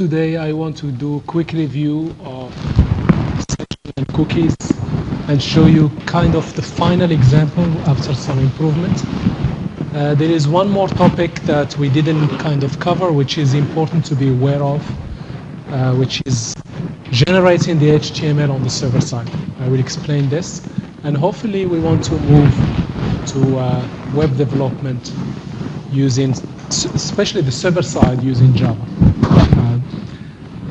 today, I want to do a quick review of session and cookies and show you kind of the final example after some improvement. There is one more topic that we didn't kind of cover, which is important to be aware of, which is generating the HTML on the server side. I will explain this, and hopefully we want to move to web development using, especially the server side, using Java.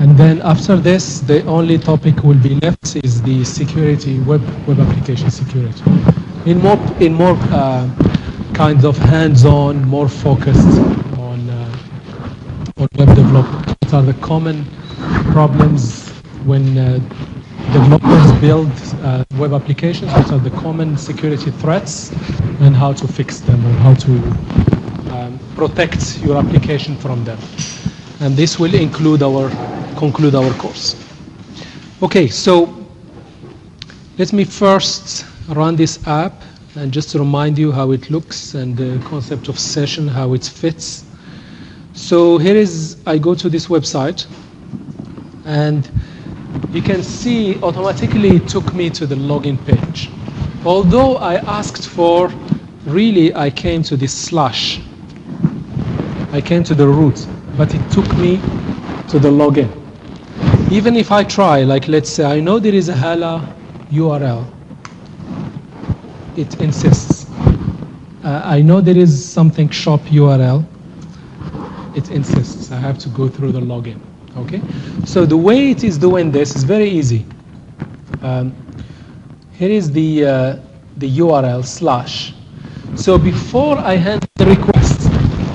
And then after this, the only topic will be left is the security, web application security. In more kinds of hands-on, more focused on web development. What are the common problems when developers build web applications? What are the common security threats and how to fix them, or how to protect your application from them? And this will conclude our course. Okay, so let me first run this app and just remind you how it looks and the concept of session, how it fits. So here is, I go to this website, and you can see automatically it took me to the login page. Although I asked for, really I came to this slash. I came to the root, but it took me to the login. Even if I try, like let's say I know there is a Hala URL, it insists. I know there is something shop URL, it insists. I have to go through the login. Okay, so the way it is doing this is very easy. Here is the URL slash. So before I handle the request,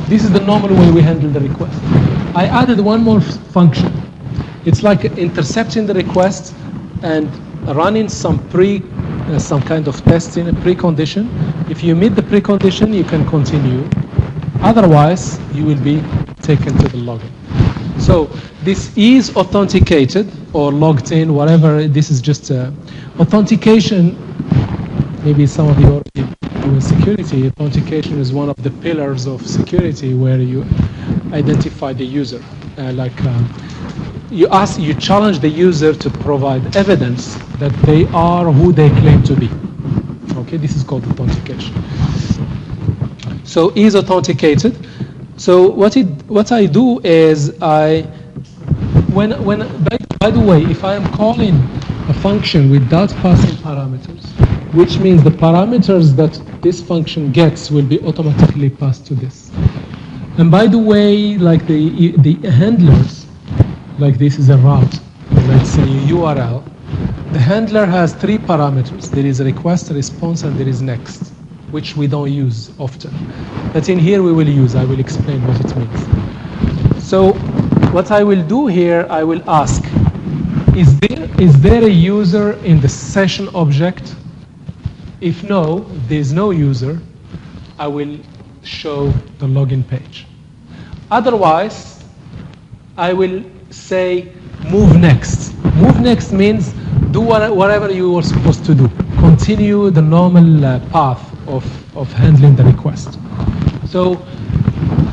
this is the normal way we handle the request. I added one more function. It's like intercepting the request and running some kind of testing, a precondition. If you meet the precondition, you can continue. Otherwise, you will be taken to the login. So this is authenticated or logged in, whatever. This is just authentication. Maybe some of you already do security. Authentication is one of the pillars of security where you identify the user. You challenge the user to provide evidence that they are who they claim to be. Okay, this is called authentication. So is authenticated. So what I do is by the way, if I am calling a function without passing parameters, which means the parameters that this function gets will be automatically passed to this. And by the way, like the handlers, like this is a route, let's say URL. The handler has three parameters. There is a request, a response, and there is next, which we don't use often. But in here we will use. I will explain what it means. So what I will do here, I will ask, is there a user in the session object? If no, there is no user, I will show the login page. Otherwise, I will say move next. Move next means do whatever you were supposed to do. Continue the normal path of handling the request. So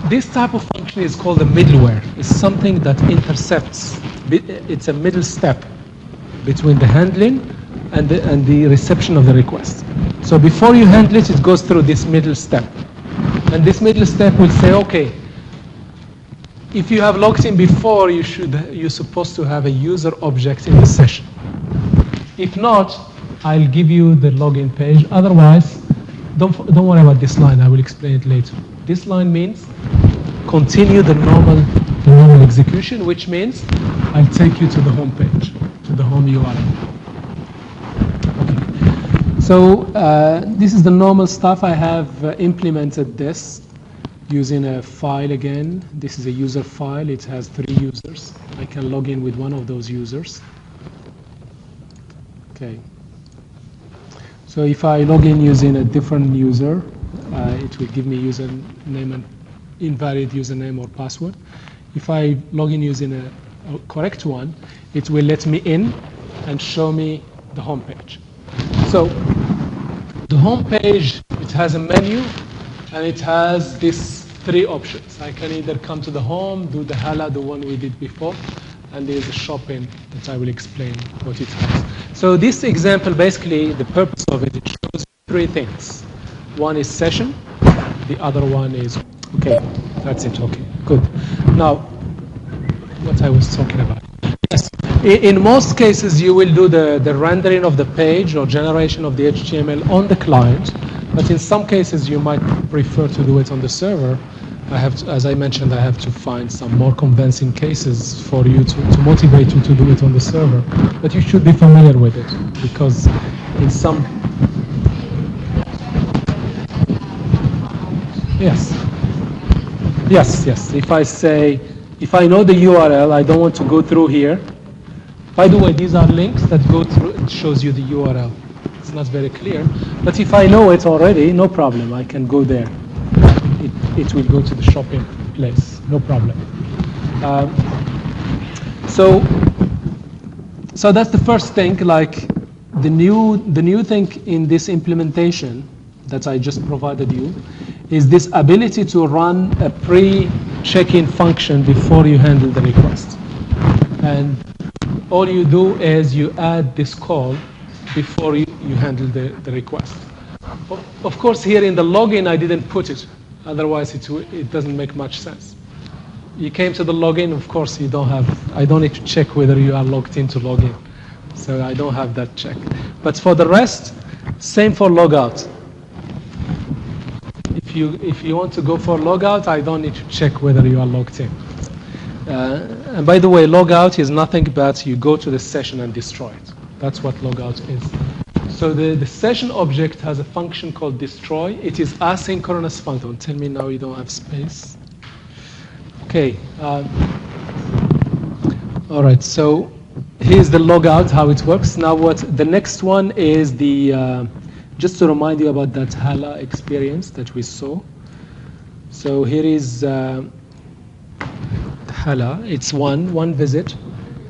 this type of function is called a middleware. It's something that intercepts. It's a middle step between the handling and the reception of the request. So before you handle it, it goes through this middle step. And this middle step will say, okay, if you have logged in before, you're supposed to have a user object in the session. If not, I'll give you the login page. Otherwise, don't worry about this line. I will explain it later. This line means continue the normal execution, which means I'll take you to the home page, to the home URL. Okay. So this is the normal stuff. I have implemented this using a file again. This is a user file. It has 3 users. I can log in with one of those users. Okay. So if I log in using a different user, it will give me username and invalid username or password. If I log in using a correct one, it will let me in and show me the home page. So the home page, it has a menu and it has this three options. I can either come to the home, do the Hala, the one we did before, and there's a shopping that I will explain what it has. So this example, basically, the purpose of it shows three things. One is session, the other one is, okay, that's it, okay, good. Now, what I was talking about. Yes, in most cases you will do the rendering of the page or generation of the HTML on the client, but in some cases you might prefer to do it on the server. As I mentioned, I have to find some more convincing cases for you to motivate you to do it on the server. But you should be familiar with it, because in some... Yes. Yes. If I know the URL, I don't want to go through here. By the way, these are links that go through, it shows you the URL. It's not very clear. But if I know it already, no problem, I can go there. It will go to the shopping place, no problem. So that's the first thing. Like the new thing in this implementation that I just provided you is this ability to run a pre-check-in function before you handle the request. And all you do is you add this call before you handle the request. Of course, here in the login, I didn't put it. Otherwise, it doesn't make much sense. You came to the login, of course, I don't need to check whether you are logged into login. So I don't have that check. But for the rest, same for logout. If you want to go for logout, I don't need to check whether you are logged in. And by the way, logout is nothing but you go to the session and destroy it. That's what logout is. So the session object has a function called destroy. It is asynchronous function. Don't tell me now you don't have space. Okay. All right. So here's the logout, how it works. Now the next one is the, just to remind you about that Hala experience that we saw. So here is Hala. It's one visit.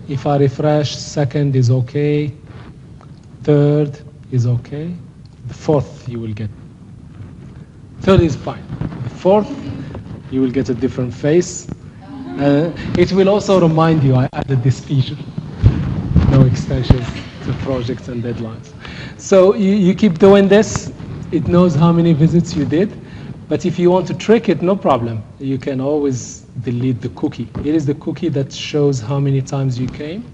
If I refresh, second is okay. Third is okay. The fourth you will get. Third is fine. The fourth, you will get a different face. It will also remind you I added this feature. No extensions to projects and deadlines. So you keep doing this. It knows how many visits you did. But if you want to trick it, no problem. You can always delete the cookie. It is the cookie that shows how many times you came.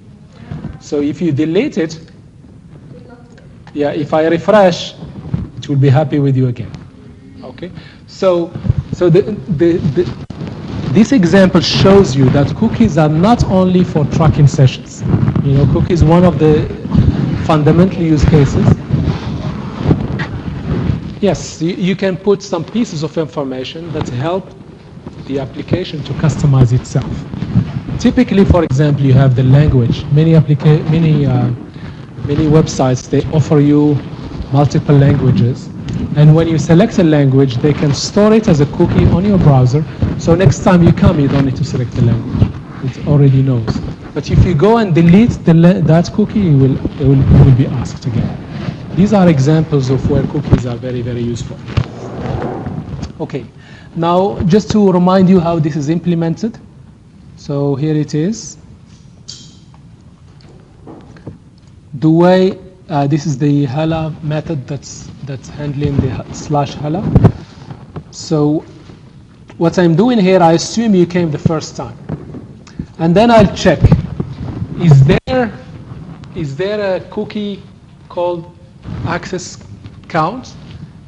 So if you delete it, yeah, if I refresh, it will be happy with you again. Okay. So this example shows you that cookies are not only for tracking sessions. Cookies, one of the fundamental use cases. Yes, you can put some pieces of information that help the application to customize itself. Typically, for example, you have the language. Many websites, they offer you multiple languages. And when you select a language, they can store it as a cookie on your browser. So next time you come, you don't need to select the language. It already knows. But if you go and delete that cookie, it will be asked again. These are examples of where cookies are very, very useful. Okay. Now, just to remind you how this is implemented. So here it is. The way, this is the Hala method that's handling the /Hala. So what I'm doing here, I assume you came the first time. And then I'll check, is there a cookie called access count?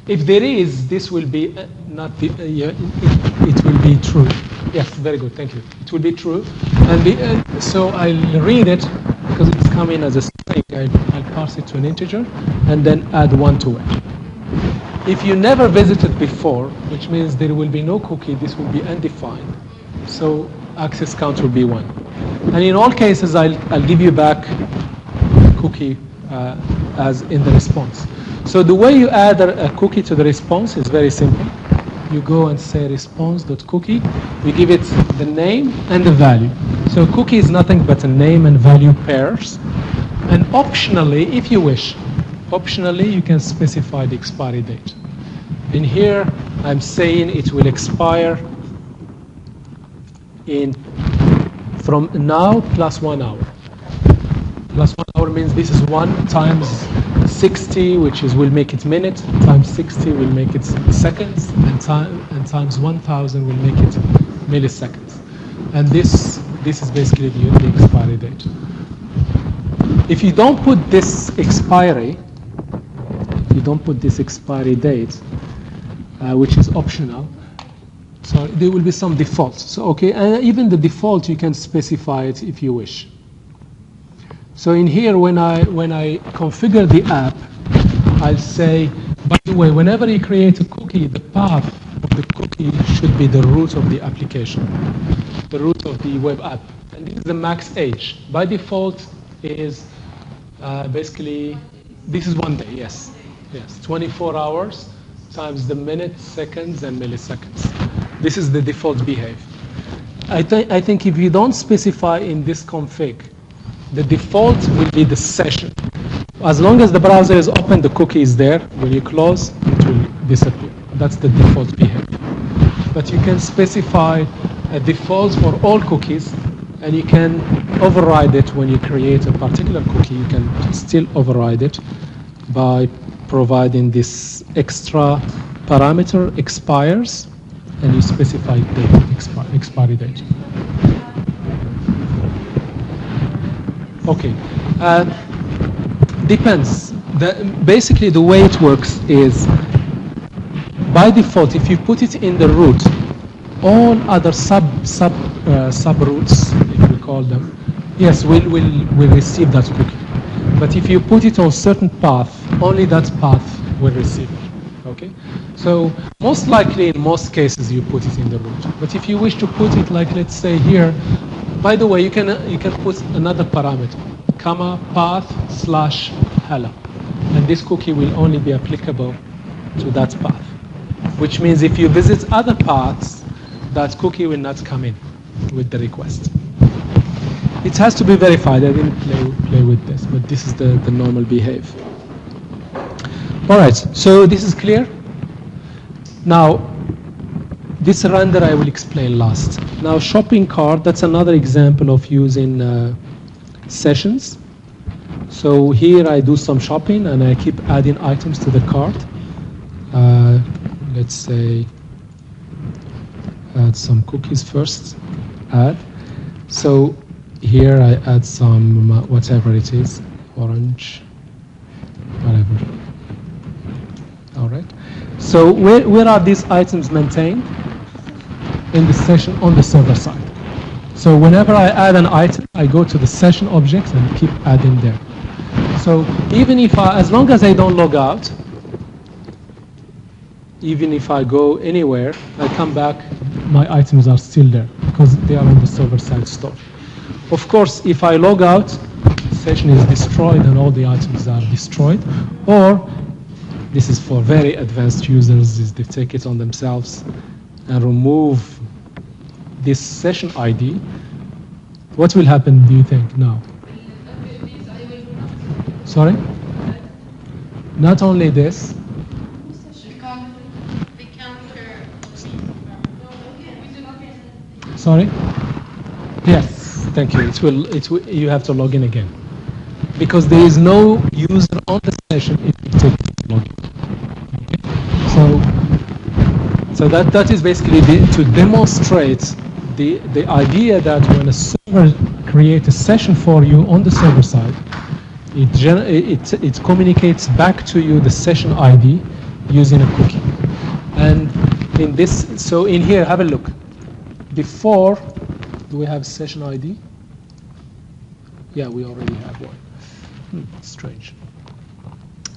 If there is, this will be it will be true. Yes, very good, thank you. It will be true. And so I'll read it, because it's coming as a string. I'll parse it to an integer, and then add 1 to it. If you never visited before, which means there will be no cookie, this will be undefined. So access count will be 1. And in all cases, I'll give you back cookie as in the response. So the way you add a cookie to the response is very simple. You go and say response.cookie. You give it the name and the value. So cookie is nothing but a name and value pairs. And optionally, if you wish, you can specify the expiry date. In here, I'm saying it will expire in from now plus 1 hour. Plus 1 hour means this is 1 times 60, which is will make it minute, times 60 will make it seconds, and times 1,000 will make it milliseconds. And this is basically the expiry date. If you don't put this expiry, date, which is optional, so there will be some defaults. So okay, and even the default you can specify it if you wish. So in here, when I configure the app, I'll say, by the way, whenever you create a cookie, the path of the cookie should be the root of the application, the root of the web app, and this is the max age. By default is basically this is 1 day. Yes, 24 hours times the minutes, seconds, and milliseconds. This is the default behave. I think if you don't specify in this config, the default will be the session. As long as the browser is open, the cookie is there. When you close, it will disappear. That's the default behavior. But you can specify a default for all cookies, and you can override it when you create a particular cookie. You can still override it by providing this extra parameter expires, and you specify date, expiry date. Okay, depends. Basically, the way it works is, by default, if you put it in the root, all other subroutes, if we call them, yes, will receive that cookie. But if you put it on certain path, only that path will receive it. Okay, so most likely in most cases you put it in the root. But if you wish to put it, like let's say here. By the way, you can put another parameter, comma path / hello, and this cookie will only be applicable to that path. Which means if you visit other paths, that cookie will not come in with the request. It has to be verified. I didn't play with this, but this is the normal behave. All right, so this is clear. Now, this render I will explain last. Now, shopping cart, that's another example of using sessions. So here I do some shopping and I keep adding items to the cart. Let's say add some cookies first, add. So here I add some whatever it is, orange, whatever. All right. So where are these items maintained? In the session on the server side. So whenever I add an item, I go to the session objects and keep adding there. So even if as long as I don't log out, even if I go anywhere, I come back, my items are still there because they are on the server side stored. Of course, if I log out, the session is destroyed and all the items are destroyed. Or this is for very advanced users, is they take it on themselves and remove this session ID. What will happen, do you think, now? Sorry? Not only this. Sorry? Yes, thank you. It will, you have to log in again. Because there is no user on the session, it will take login. Okay? So that is basically to demonstrate the idea that when a server creates a session for you on the server side, it communicates back to you the session ID using a cookie. And in this, so in here, have a look. Before, do we have session ID? Yeah, we already have one. Strange.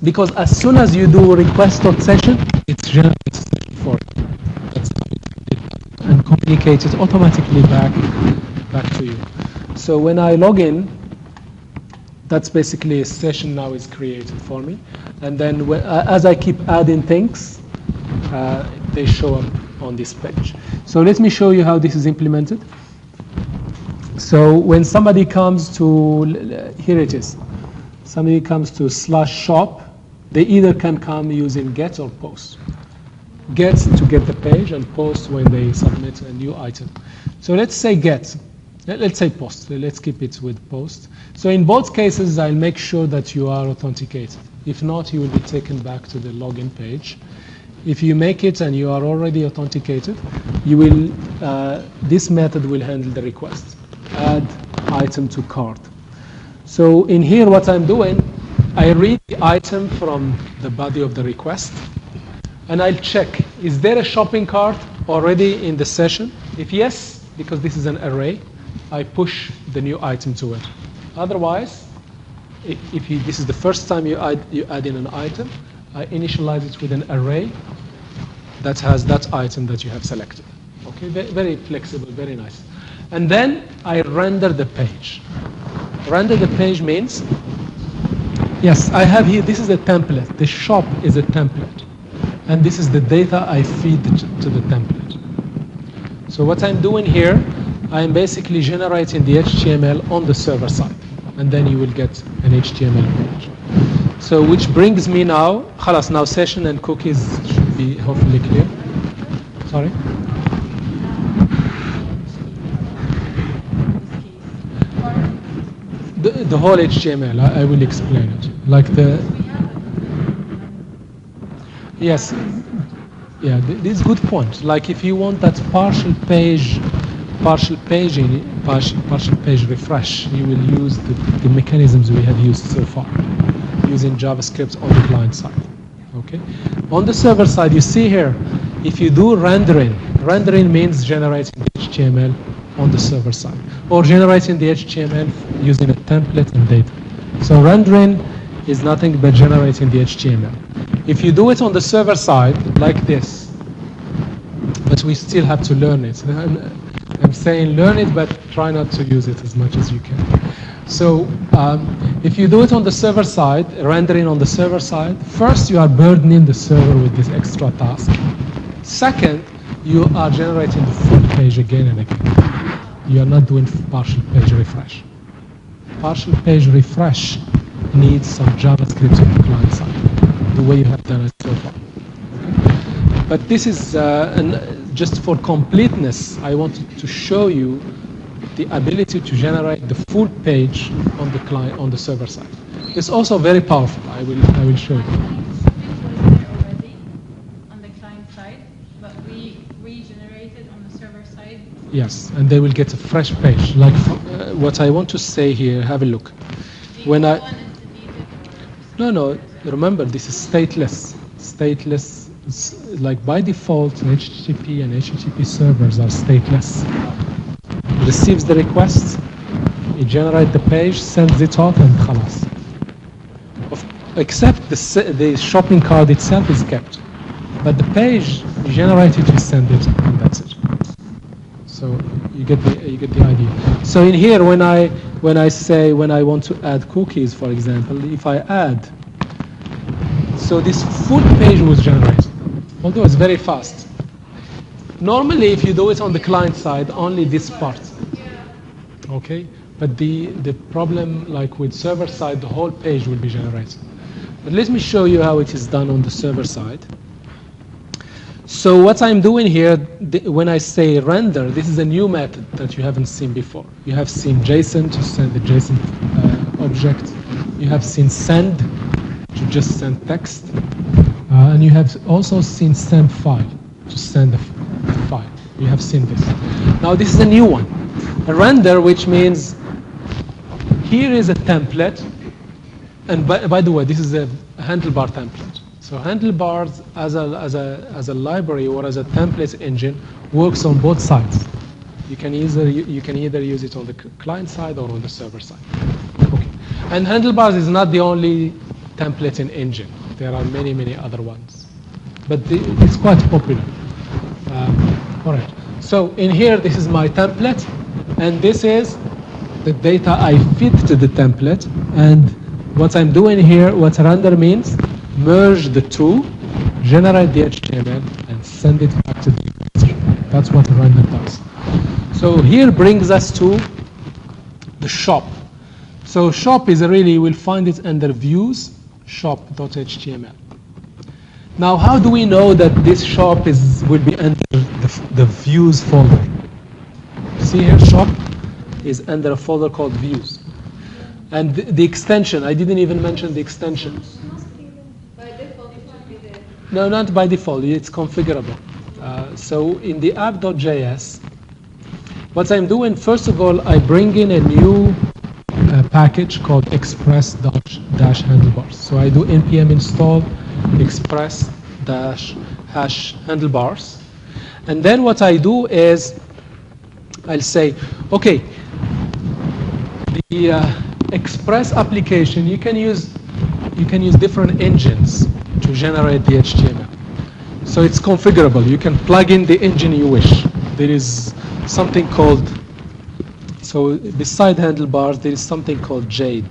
Because as soon as you do request.session, it generates a session for you. That's how it and communicate it automatically back to you. So when I log in, that's basically a session now is created for me. And then as I keep adding things, they show up on this page. So let me show you how this is implemented. So when somebody comes to, here it is. Somebody comes to /shop, they either can come using get or post. Get to get the page and post when they submit a new item. So let's say get. Let's say post. Let's keep it with post. So in both cases, I'll make sure that you are authenticated. If not, you will be taken back to the login page. If you make it and you are already authenticated, you will. This method will handle the request. Add item to cart. So in here, what I'm doing, I read the item from the body of the request, and I'll check, is there a shopping cart already in the session? If yes, because this is an array, I push the new item to it. Otherwise, if this is the first time you add in an item, I initialize it with an array that has that item that you have selected. Okay, very flexible, very nice. And then I render the page. Render the page means, yes, I have here, this is a template. The shop is a template. And this is the data I feed to the template. So what I'm doing here, I'm basically generating the HTML on the server side. And then you will get an HTML page. So which brings me now, خلاص, now session and cookies should be hopefully clear. Sorry? The whole HTML, I will explain it. Like the, yes, yeah, this is a good point. Like if you want that partial page refresh, you will use the mechanisms we have used so far, using JavaScript on the client side. Okay. On the server side, you see here, if you do rendering means generating the HTML on the server side, or generating the HTML using a template and data. So rendering is nothing but generating the HTML. If you do it on the server side, like this, but we still have to learn it. I'm saying learn it, but try not to use it as much as you can. So if you do it on the server side, rendering on the server side, first you are burdening the server with this extra task. Second, you are generating the full page again and again. You are not doing partial page refresh. Partial page refresh needs some JavaScript on the client side, the way you have done it so far. Okay. But this is, just for completeness, I wanted to show you the ability to generate the full page on the client, on the server side. It's also very powerful. I will show you. Already on the client side, but we regenerated on the server side. Yes, and they will get a fresh page. Like what I want to say here, have a look. When I no, remember this is stateless. Stateless. It's like by default, HTTP and HTTP servers are stateless. It receives the request, it generates the page, sends it out, and khalas. Except the shopping cart itself is kept, but the page you generate it, you send it, and that's it. So you get the idea. So in here, when I want to add cookies, for example, if I add, so this full page was generated, although it's very fast. Normally, if you do it on the client side, only this part. Okay, but the problem, like with server side, the whole page will be generated. But let me show you how it is done on the server side. So what I'm doing here, when I say render, this is a new method that you haven't seen before. You have seen JSON to send the JSON object. You have seen send to just send text. And you have also seen send file to send the file. You have seen this. Now this is a new one. A render, which means here is a template. And by the way, this is a handlebar template. So handlebars as a library or as a template engine works on both sides. You can either use it on the client side or on the server side. Okay. And handlebars is not the only templating engine. There are many other ones, but it's quite popular. All right. So in here, this is my template, and this is the data I feed to the template. And what I'm doing here, what render means, merge the two, generate the HTML, and send it back to the user. That's what render does. So here brings us to the shop. So shop is really, we'll find it under views, shop.html. Now, how do we know that this shop will be under the views folder? see here, shop is under a folder called views. And the extension, I didn't even mention the extension. By default, it should be there. No, not by default, it's configurable. So in the app.js, what I'm doing, first of all, I bring in a new package called express-handlebars. So I do npm install express-handlebars. And then what I do is I'll say, okay, the Express application, you can use different engines to generate the HTML. So it's configurable. You can plug in the engine you wish. There is something called, so beside handlebars, there is something called Jade.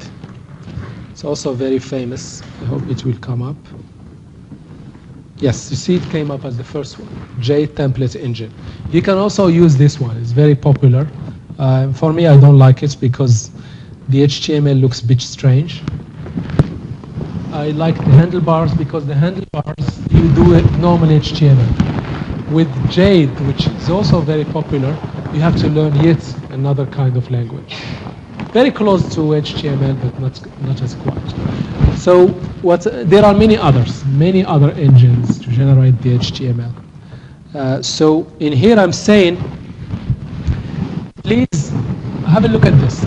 It's also very famous. I hope it will come up. Yes, you see it came up as the first one, Jade template engine. You can also use this one. It's very popular. For me, I don't like it because the HTML looks a bit strange. I like the handlebars because the handlebars, you do it normal HTML. With Jade, which is also very popular, you have to learn yet another kind of language. Very close to HTML, but not as quite. So there are many other engines to generate the HTML. So in here I'm saying, please have a look at this.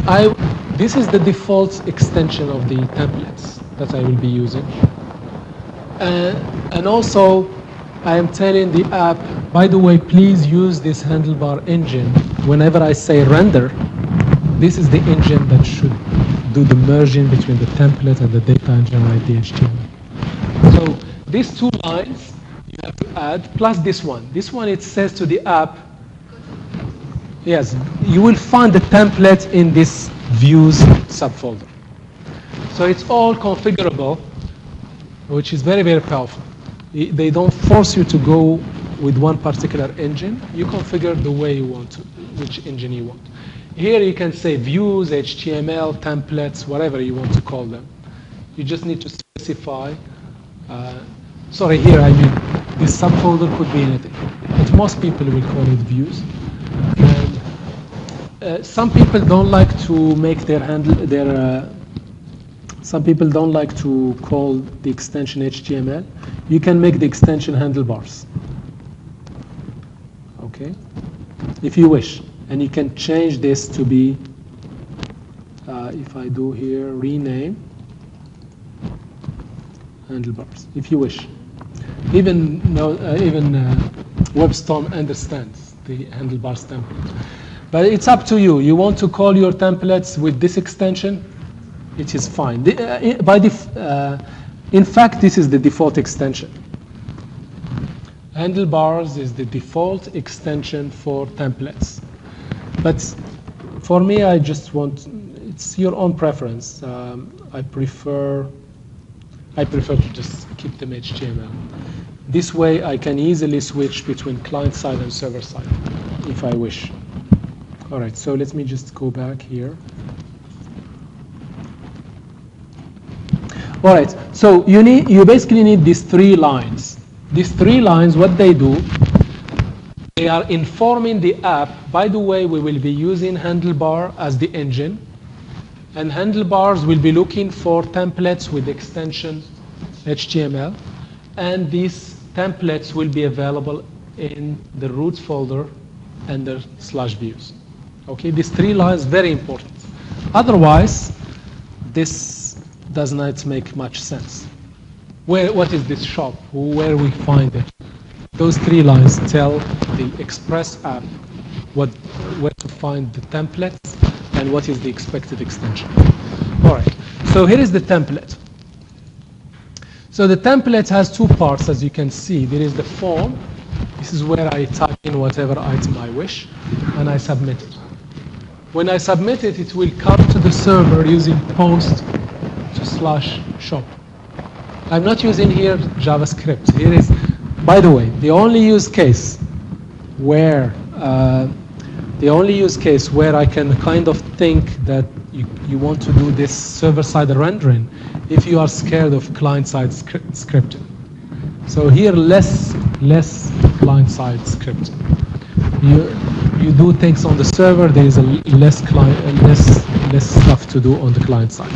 This is the default extension of the templates that I will be using. And also, I am telling the app, by the way, please use this handlebar engine. Whenever I say render, this is the engine that should do the merging between the template and the data and generate the HTML. So these two lines you have to add, plus this one. This one, it says to the app, yes, you will find the template in this views subfolder. So it's all configurable, which is very, very powerful. They don't force you to go with one particular engine. You configure the way you want to, which engine you want. Here you can say views, HTML, templates, whatever you want to call them. You just need to specify. Sorry, here I mean this subfolder could be anything, but most people will call it views. And some people don't like to make some people don't like to call the extension HTML. You can make the extension handlebars. Okay, if you wish. And you can change this to be, if I do here, rename handlebars, if you wish. Even WebStorm understands the handlebars template. But it's up to you. You want to call your templates with this extension, it is fine. In fact, this is the default extension. Handlebars is the default extension for templates. But for me, I just want, it's your own preference. I prefer to just keep them HTML. This way, I can easily switch between client side and server side, if I wish. All right, so let me just go back here. All right, so you basically need these three lines. These three lines, what they do, they are informing the app, by the way, we will be using handlebar as the engine, and handlebars will be looking for templates with extension HTML, and these templates will be available in the roots folder under /views. Okay, these three lines, very important. Otherwise, this does not make much sense. What is this shop? Where we find it? Those three lines tell the Express app where to find the templates and what is the expected extension. All right, so here is the template. So the template has two parts, as you can see. There is the form. This is where I type in whatever item I wish, and I submit it. When I submit it, it will come to the server using post to /shop. I'm not using here JavaScript. Here is, by the way, the only use case where I can kind of think that you want to do this server-side rendering if you are scared of client-side scripting. So here, less client-side scripting. you do things on the server, there is a less stuff to do on the client side.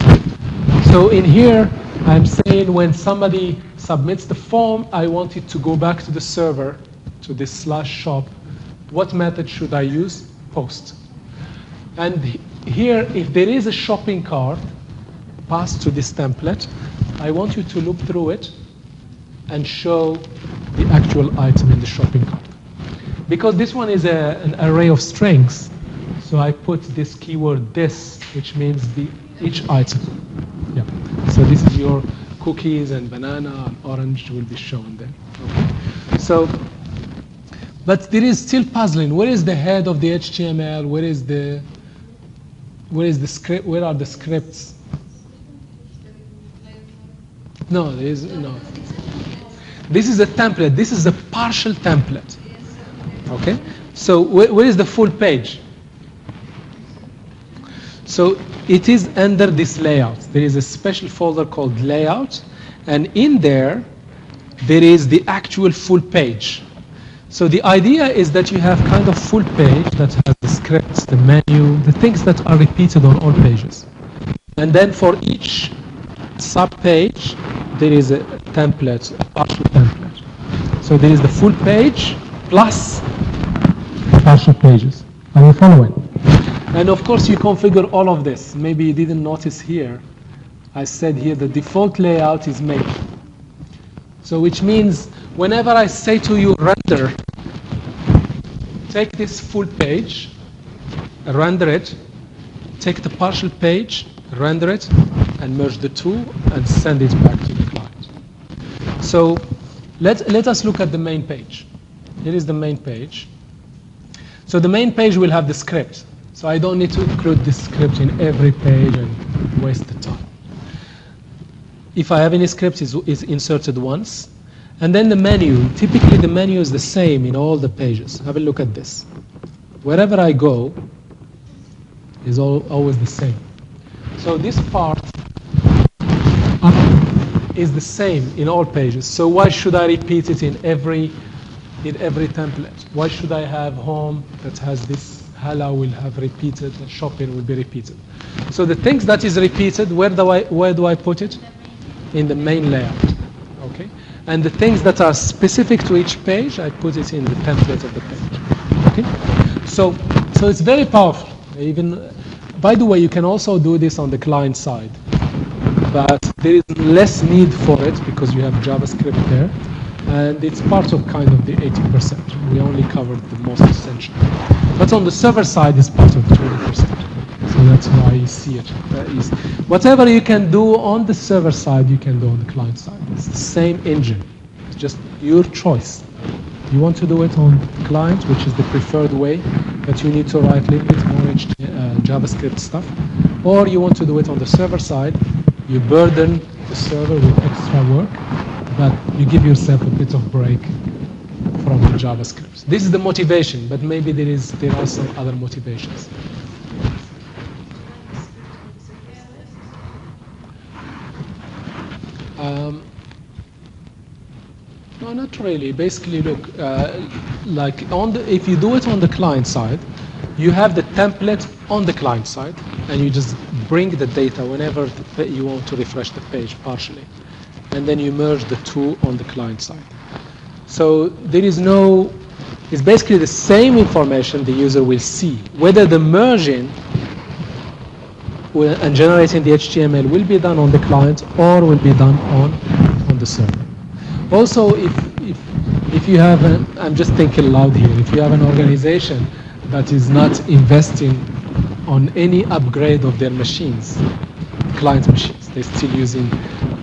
So in here, I'm saying when somebody submits the form, I want it to go back to the server, to this /shop. What method should I use? Post. And here, if there is a shopping cart passed to this template, I want you to look through it and show the actual item in the shopping cart. Because this one is an array of strings, so I put this keyword this, which means each item. Yeah. So this is your cookies and banana and orange will be shown there. Okay. So, but there is still puzzling. Where is the head of the HTML? Where is the script? Where are the scripts? No, there is no. This is a template. This is a partial template. Okay. So where is the full page? So it is under this layout. There is a special folder called layout, and in there is the actual full page. So the idea is that you have kind of full page that has the scripts, the menu, the things that are repeated on all pages. And then for each sub-page, there is a template, a partial template. So there is the full page plus partial pages. Are you following? And of course, you configure all of this. Maybe you didn't notice here. I said here the default layout is make. So which means whenever I say to you render, take this full page, render it, take the partial page, render it, and merge the two and send it back to the client. So let us look at the main page. Here is the main page. So the main page will have the script. So I don't need to include this script in every page and waste the time. If I have any script, is inserted once. And then the menu. Typically the menu is the same in all the pages. Have a look at this. Wherever I go is always the same. So this part is the same in all pages. So why should I repeat it in every template? Why should I have home that has this Hala will have repeated, and shopping will be repeated? So the things that is repeated, where do I put it? In the main layout. Okay? And the things that are specific to each page, I put it in the template of the page. Okay? So it's very powerful. Even, by the way, you can also do this on the client side, but there is less need for it because you have JavaScript there, and it's part of kind of the 80%. We only covered the most essential. But on the server side, it's part of the 20%. So that's why you see it. Whatever you can do on the server side, you can do on the client side. It's the same engine. It's just your choice. You want to do it on the client, which is the preferred way, but you need to write a little bit more JavaScript stuff. Or you want to do it on the server side, you burden the server with extra work, but you give yourself a bit of break from the JavaScript. This is the motivation, but maybe there are some other motivations. No, not really. Basically, look, like if you do it on the client side, you have the template on the client side, and you just bring the data whenever you want to refresh the page partially, and then you merge the two on the client side. So there is no, it's basically the same information the user will see. Whether the merging and generating the HTML will be done on the client or will be done on the server. Also, if you have, I'm just thinking loud here, if you have an organization that is not investing on any upgrade of their machines, client machines, they're still using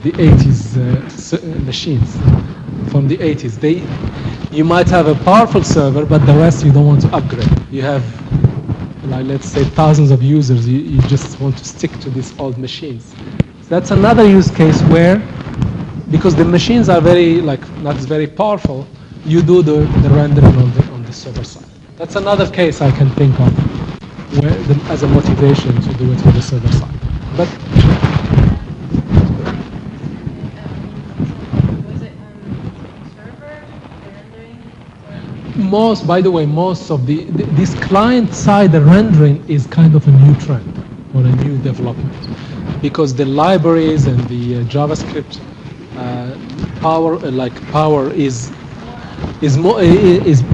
the 80s machines from the 80s. You might have a powerful server, but the rest you don't want to upgrade. You have, like, let's say thousands of users, you just want to stick to these old machines. So that's another use case where, because the machines are not very powerful, you do the rendering on the server side. That's another case I can think of where as a motivation to do it on the server side. But by the way, most of this client-side rendering is kind of a new trend or a new development, because the libraries and the JavaScript power is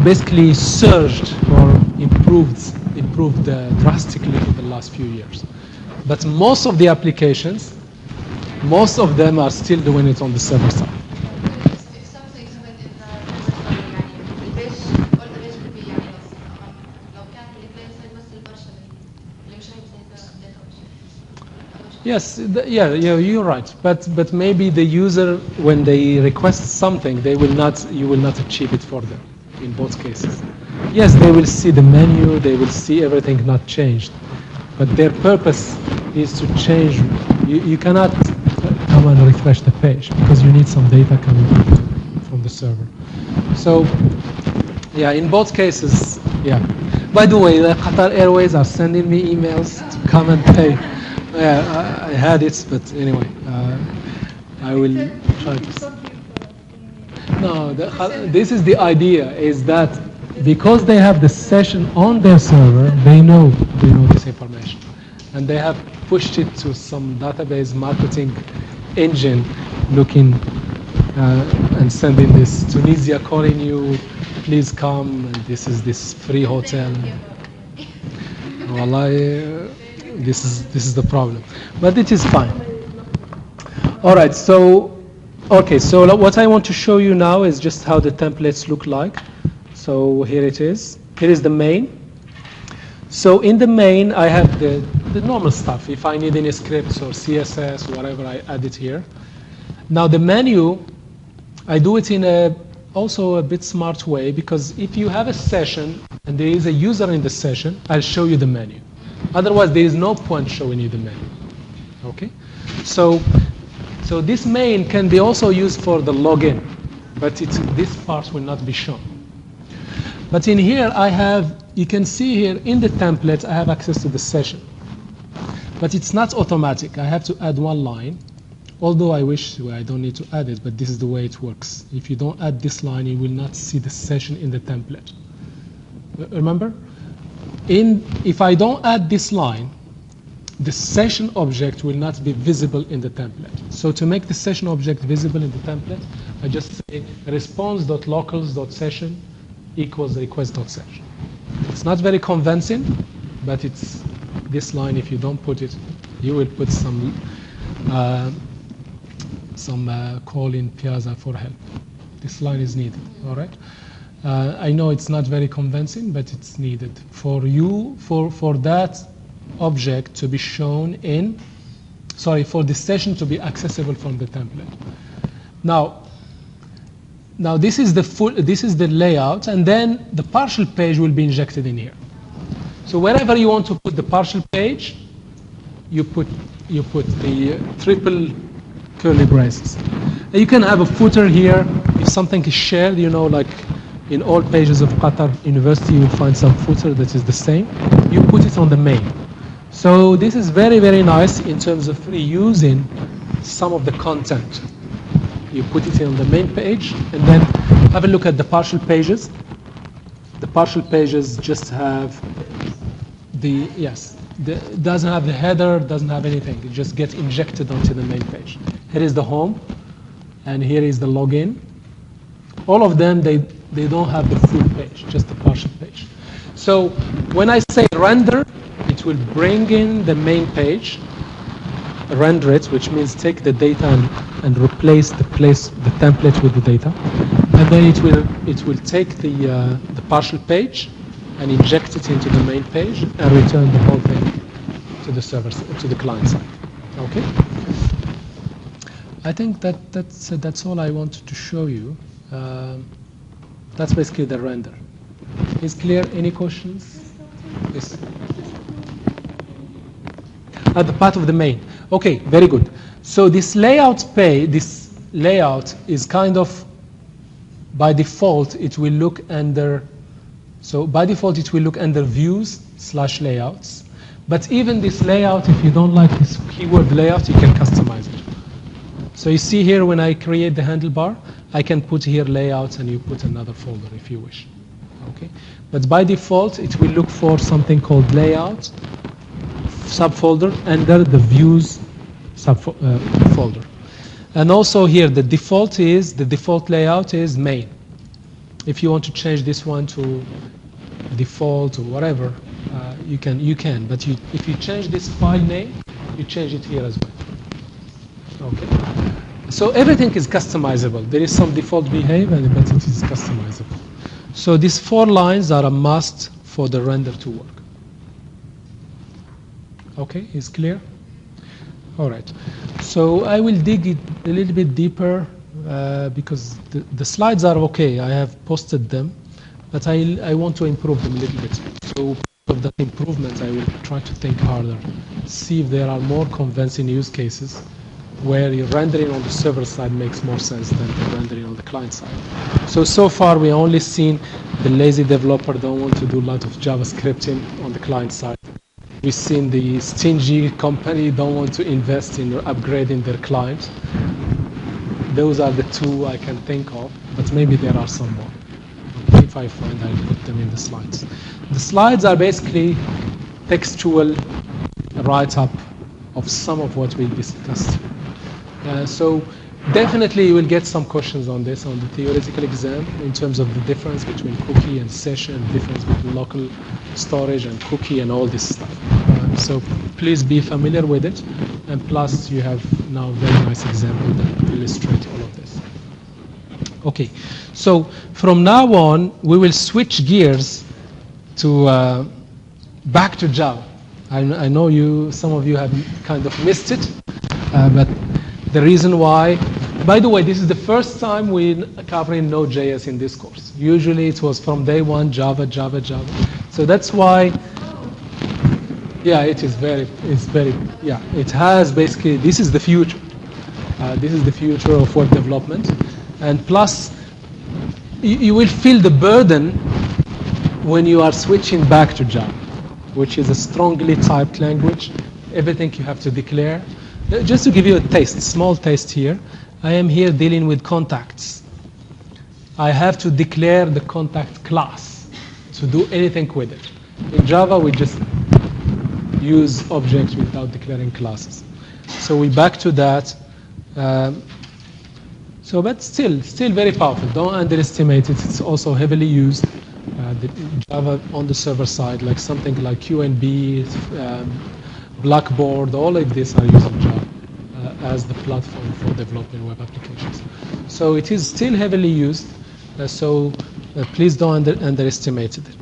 basically surged or improved drastically in the last few years. But most of the applications, most of them are still doing it on the server side. If something happened in the يعني البيج all the page could be يعني لو كان البلاي سايد بس البرشا اللي مش هيك زي الداتا object. Yes, yeah, you're right. But maybe the user, when they request something, you will not achieve it for them in both cases. Yes, they will see the menu, they will see everything not changed, but their purpose is to change. You cannot come and refresh the page because you need some data coming from the server. So, yeah, in both cases, yeah. By the way, the Qatar Airways are sending me emails to come and pay. Yeah, I had it, but anyway, I will try to. No, this is the idea, is that because they have the session on their server, they know this information, and they have pushed it to some database marketing engine, looking and sending this Tunisia calling you, please come, and this is this free hotel. Wallahi, this is the problem, but it is fine. All right, so what I want to show you now is just how the templates look like. So here it is. Here is the main. So in the main, I have the normal stuff. If I need any scripts or CSS, whatever, I add it here. Now the menu, I do it in also a bit smart way, because if you have a session and there is a user in the session, I'll show you the menu. Otherwise, there is no point showing you the menu. Okay? So this main can be also used for the login, but this part will not be shown. But in here, you can see here in the template, I have access to the session. But it's not automatic. I have to add one line, although I wish I don't need to add it, but this is the way it works. If you don't add this line, you will not see the session in the template. Remember? If I don't add this line, the session object will not be visible in the template. So to make the session object visible in the template, I just say response.locals.session equals request.session. It's not very convincing, but it's this line. If you don't put it, you will put some call in Piazza for help. This line is needed, all right? I know it's not very convincing, but it's needed for that object to be shown for the session to be accessible from the template. Now this is the layout, and then the partial page will be injected in here. So wherever you want to put the partial page, you put the triple curly braces. And you can have a footer here if something is shared. Like in all pages of Qatar University, you will find some footer that is the same. You put it on the main. So this is very, very nice in terms of reusing some of the content. You put it on the main page, and then have a look at the partial pages. The partial pages just have doesn't have the header, doesn't have anything. It just gets injected onto the main page. Here is the home, and here is the login. All of them, they don't have the full page, just the partial page. So when I say render, it will bring in the main page, render it, which means take the data and replace the template with the data, and then it will take the partial page and inject it into the main page and return the whole thing to the server, to the client side. Okay. I think that's all I wanted to show you. That's basically the render. Is clear? Any questions? Yes. At the part of the main. Okay, very good. So this layout is kind of, by default, it will look under. So by default, it will look under views/layouts. But even this layout, if you don't like this keyword layout, you can customize it. So you see here, when I create the handlebar, I can put here layouts, and you put another folder if you wish. Okay, but by default it will look for something called layout subfolder under the views folder. And also here the default layout is main. If you want to change this one to default or whatever, you can. But if you change this file name, you change it here as well. Okay. So everything is customizable. There is some default behavior, but it is customizable. So these 4 lines are a must for the render to work. Okay, is clear? All right. So I will dig it a little bit deeper because the slides are okay. I have posted them, but I want to improve them a little bit. So of that improvement, I will try to think harder, see if there are more convincing use cases where your rendering on the server side makes more sense than the rendering on the client side. So far we only seen the lazy developer don't want to do a lot of JavaScripting on the client side. We've seen the stingy company don't want to invest in upgrading their client. Those are the 2 I can think of, but maybe there are some more. If I find, I'll put them in the slides. The slides are basically textual write-up of some of what we discussed. So definitely you will get some questions on this, on the theoretical exam, in terms of the difference between cookie and session, difference between local storage and cookie and all this stuff. So please be familiar with it. And plus you have now a very nice example that illustrates all of this. Okay, so from now on, we will switch gears to back to Java. I know some of you have kind of missed it, but the reason why, by the way, this is the first time we're covering Node.js in this course. Usually it was from day 1, Java. So that's why, yeah, it has basically, this is the future. This is the future of web development. And plus, you will feel the burden when you are switching back to Java, which is a strongly typed language. Everything you have to declare. Just to give you a taste, small taste here, I am here dealing with contacts. I have to declare the contact class to do anything with it. In Java, we just use objects without declaring classes. So we back to that. But still very powerful. Don't underestimate it. It's also heavily used. The Java on the server side, like something like QNB, Blackboard, all of these are using Java as the platform for developing web applications. So it is still heavily used. Please don't underestimate it.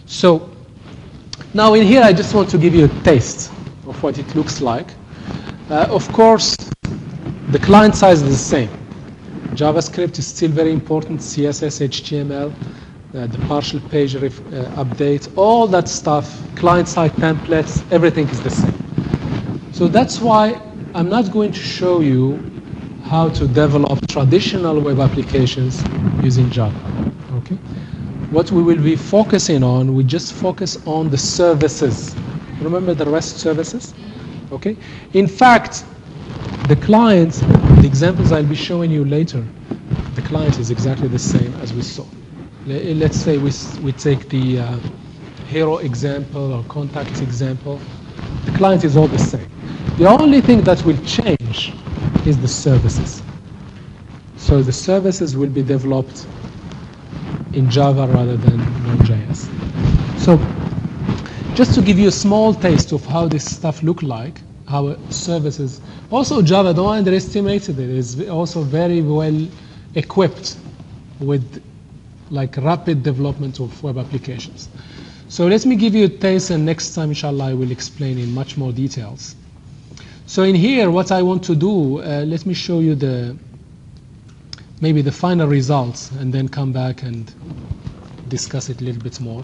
So now in here, I just want to give you a taste of what it looks like. Of course, the client side is the same. JavaScript is still very important. CSS, HTML, the partial page update, all that stuff, client-side templates, everything is the same. So that's why I'm not going to show you how to develop traditional web applications using Java. Okay? What we will be focusing on, we just focus on the services. Remember the REST services? Okay? In fact, the client, the examples I'll be showing you later, the client is exactly the same as we saw. Let's say we take the hero example or contacts example. The client is all the same. The only thing that will change is the services. So the services will be developed in Java rather than Node.js. So just to give you a small taste of how this stuff look like, how services. Also Java, don't underestimate it. It is also very well equipped with like rapid development of web applications. So let me give you a taste, and next time, inshallah, I will explain in much more details. So in here, what I want to do, let me show you maybe the final results, and then come back and discuss it a little bit more.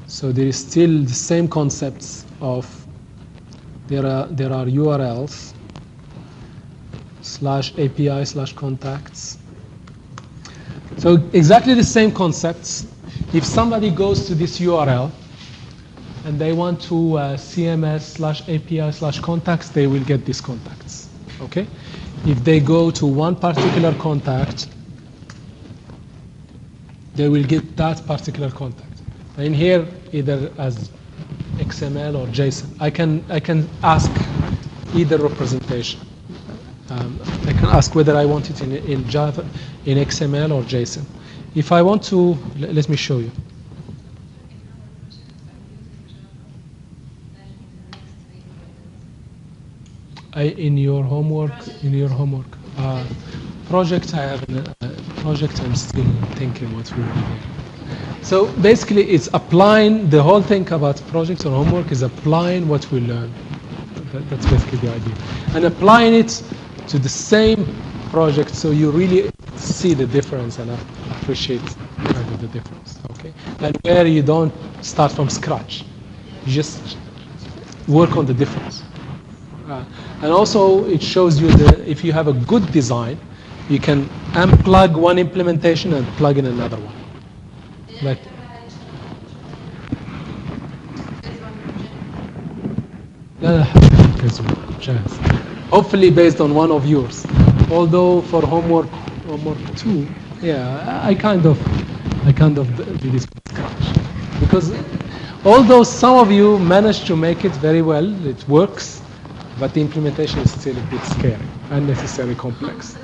So there is still the same concepts of there are URLs /API/contacts. So exactly the same concepts. If somebody goes to this URL and they want to CMS/API/contacts, they will get these contacts. Okay? If they go to one particular contact, they will get that particular contact. In here, either as XML or JSON, I can ask either representation. I can ask whether I want it in Java, in XML or JSON. If I want to, let me show you. In your homework, project, I have a project. I'm still thinking what will be here. So basically, it's applying the whole thing about projects or homework is applying what we learn. That's basically the idea, and applying it to the same project, so you really see the difference and appreciate the difference. Okay, and where you don't start from scratch, you just work on the difference. And also, it shows you that if you have a good design, you can unplug one implementation and plug in another one. Like, hopefully based on one of yours. Although for homework 2, yeah, I kind of do this from scratch, because although some of you managed to make it very well, it works. But the implementation is still a bit scary, unnecessarily complex.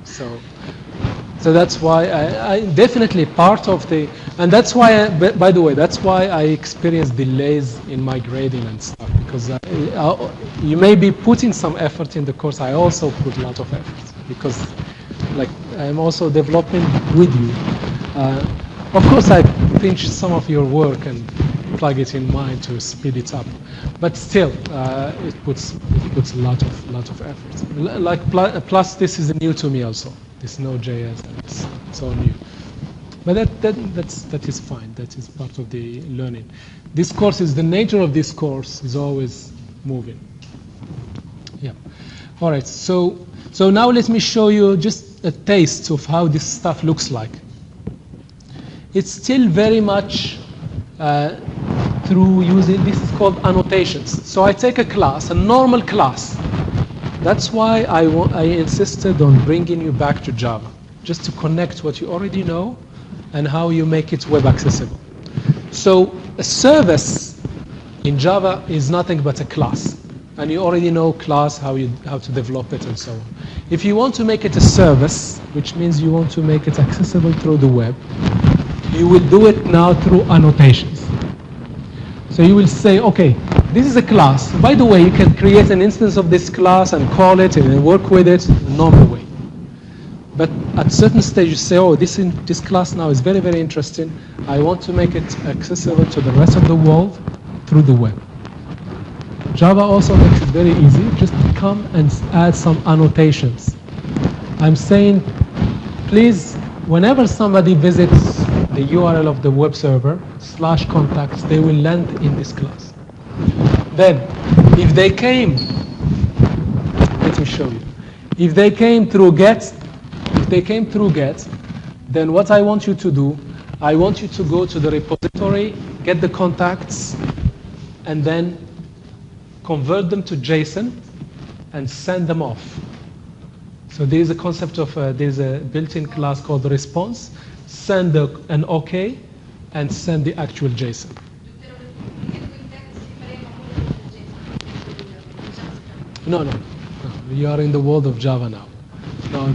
So that's why I definitely part of the, and that's why, by the way, that's why I experience delays in my grading and stuff, because you may be putting some effort in the course. I also put a lot of effort, because like I'm also developing with you. Of course, I pinch some of your work and plug it in mine to speed it up, but still, it puts a lot of effort. Like plus, this is new to me also. This Node.js, and it's all new. But that is fine. That is part of the learning. This course is the nature of this course is always moving. Yeah. All right. So now let me show you just a taste of how this stuff looks like. It's still very much through using, this is called annotations. So I take a class, a normal class. That's why I insisted on bringing you back to Java, just to connect what you already know and how you make it web accessible. So a service in Java is nothing but a class. And you already know class, how to develop it and so on. If you want to make it a service, which means you want to make it accessible through the web, you will do it now through annotations. So you will say, okay, this is a class. By the way, you can create an instance of this class and call it and work with it the normal way. But at a certain stage you say, oh, this class now is very, very interesting. I want to make it accessible to the rest of the world through the web. Java also makes it very easy. Just come and add some annotations. I'm saying, please, whenever somebody visits the URL of the web server, /contacts, they will land in this class. Then, if they came, let me show you. If they came through get, then what I want you to do, I want you to go to the repository, get the contacts, and then convert them to JSON and send them off. So there is a concept of, there's a built-in class called the response. Send an OK and send the actual JSON. No. You are in the world of Java now. No,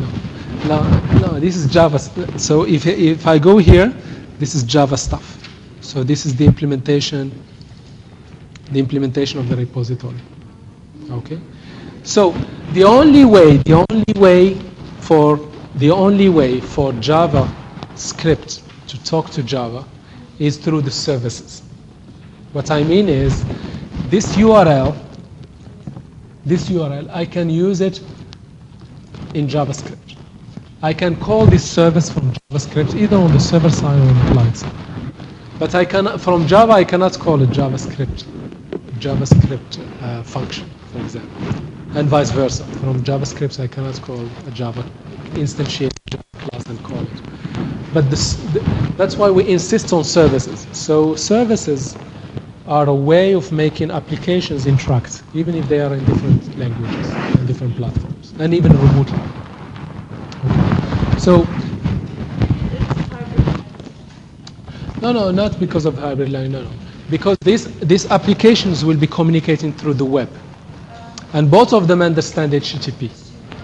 this is Java. So if I go here, this is Java stuff. So this is the implementation of the repository. Okay. So the only way for JavaScript to talk to Java is through the services. What I mean is, this URL, I can use it in JavaScript. I can call this service from JavaScript either on the server side or on the client side. But from Java, I cannot call a JavaScript function, for example, and vice versa. From JavaScript, I cannot call a Java instantiated class and call it. But that's why we insist on services. So services are a way of making applications interact, even if they are in different languages and different platforms, and even remotely. Okay. So No, not because of hybrid learning, no. Because these applications will be communicating through the web. And both of them understand HTTP.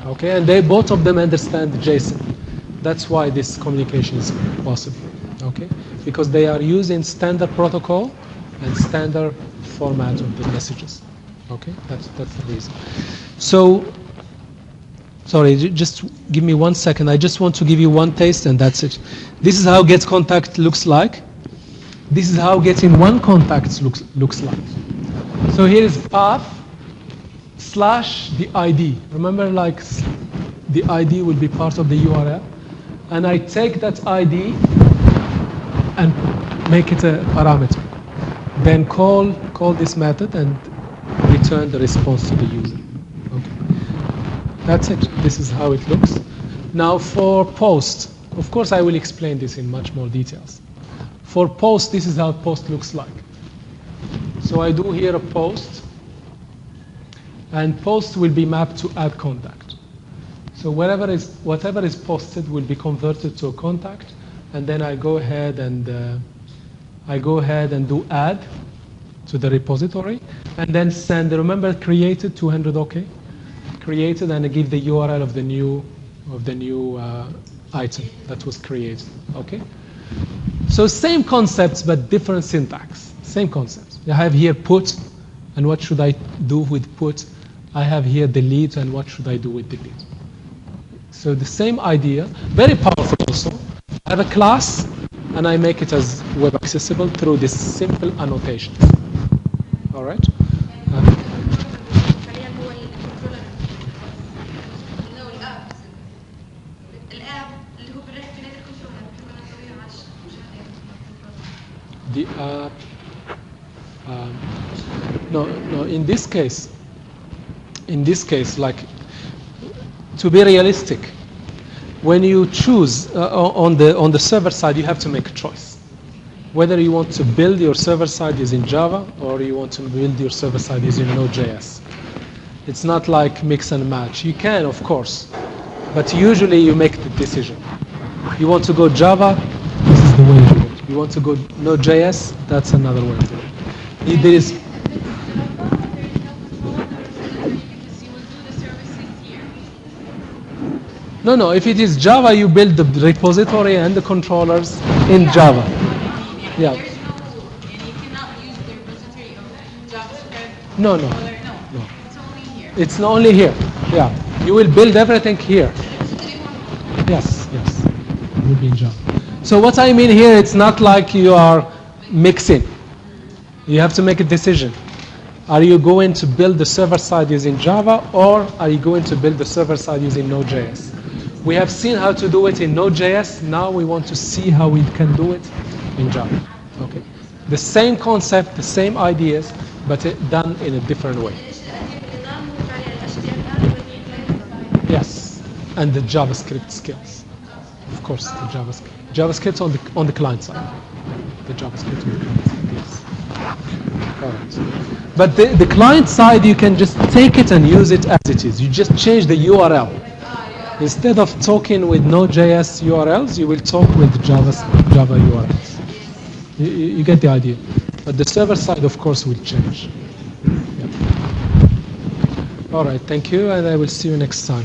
Okay, and both of them understand JSON. That's why this communication is possible. Okay, because they are using standard protocol and standard format of the messages. Okay, that's the reason. So, sorry, just give me 1 second. I just want to give you one taste, and that's it. This is how get contact looks like. This is how getting one contact looks like. So here is path / the ID. Remember, like the ID will be part of the URL, and I take that ID and make it a parameter. Then call this method and return the response to the user. Okay, that's it. This is how it looks. Now for post, of course, I will explain this in much more details. For post, this is how post looks like. So I do here a post, and post will be mapped to add contact. So whatever is posted will be converted to a contact, and then I go ahead and do add to the repository, and then send. Remember, created 200 OK, created, and I give the URL of the new item that was created. Okay. So same concepts but different syntax. Same concepts. I have here put, and what should I do with put? I have here delete, and what should I do with delete? So the same idea, very powerful also. I have a class, and I make it as web accessible through this simple annotations. All right? The app, no, in this case, like, to be realistic, when you choose on the server side, you have to make a choice. Whether you want to build your server side using Java or you want to build your server side using Node.js. It's not like mix and match. You can, of course, but usually you make the decision. You want to go Java, this is the way you do it. You want to go Node.js, that's another way to do it. There is No, if it is Java, you build the repository and the controllers in Java. Yeah. And you cannot use the repository of JavaScript. No. It's only here. It's only here. Yeah. You will build everything here. Yes. It will be in Java. So what I mean here, it's not like you are mixing. You have to make a decision. Are you going to build the server side using Java, or are you going to build the server side using Node.js? We have seen how to do it in Node.js. Now we want to see how we can do it in Java. Okay. The same concept, the same ideas, but done in a different way. Yes, and the JavaScript skills. Of course, the JavaScript. JavaScript on the client side. The JavaScript on the client side, yes. All right. But the client side, you can just take it and use it as it is. You just change the URL. Instead of talking with Node.js URLs, you will talk with Java URLs. You get the idea. But the server side, of course, will change. Yeah. All right, thank you, and I will see you next time.